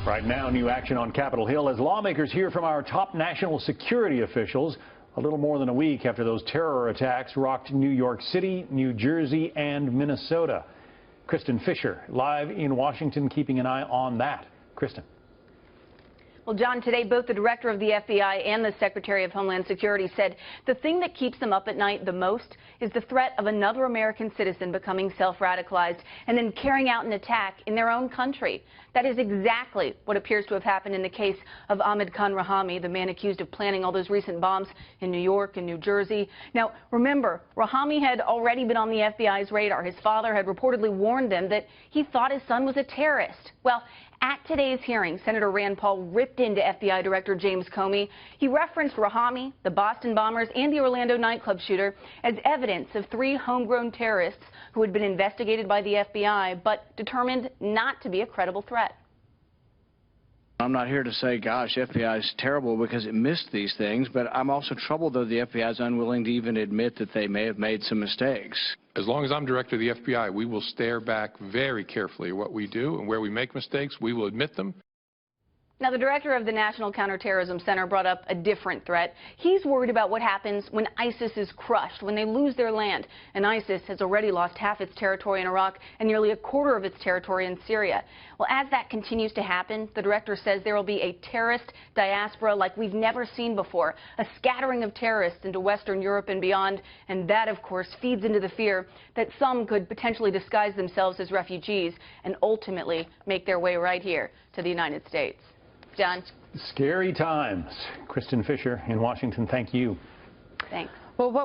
Right now, new action on Capitol Hill as lawmakers hear from our top national security officials a little more than a week after those terror attacks rocked New York City, New Jersey, and Minnesota. Kristin Fisher, live in Washington, keeping an eye on that. Kristin. Well, John, today both the director of the FBI and the Secretary of Homeland Security said the thing that keeps them up at night the most is the threat of another American citizen becoming self-radicalized and then carrying out an attack in their own country. That is exactly what appears to have happened in the case of Ahmed Khan Rahami, the man accused of planning all those recent bombs in New York and New Jersey. Now, remember, Rahami had already been on the FBI's radar. His father had reportedly warned them that he thought his son was a terrorist. Well, at today's hearing, Senator Rand Paul ripped into FBI Director James Comey. He referenced Rahami, the Boston bombers, and the Orlando nightclub shooter as evidence of 3 homegrown terrorists who had been investigated by the FBI, but determined not to be a credible threat. I'm not here to say, gosh, FBI is terrible because it missed these things, but I'm also troubled, though, the FBI is unwilling to even admit that they may have made some mistakes. As long as I'm director of the FBI, we will stare back very carefully at what we do, and where we make mistakes, we will admit them. Now, the director of the National Counterterrorism Center brought up a different threat. He's worried about what happens when ISIS is crushed, when they lose their land. And ISIS has already lost half its territory in Iraq and nearly a quarter of its territory in Syria. Well, as that continues to happen, the director says there will be a terrorist diaspora like we've never seen before, a scattering of terrorists into Western Europe and beyond. And that, of course, feeds into the fear that some could potentially disguise themselves as refugees and ultimately make their way right here to the United States. John. Scary times. Kristin Fisher in Washington, thank you. Thanks. Well, what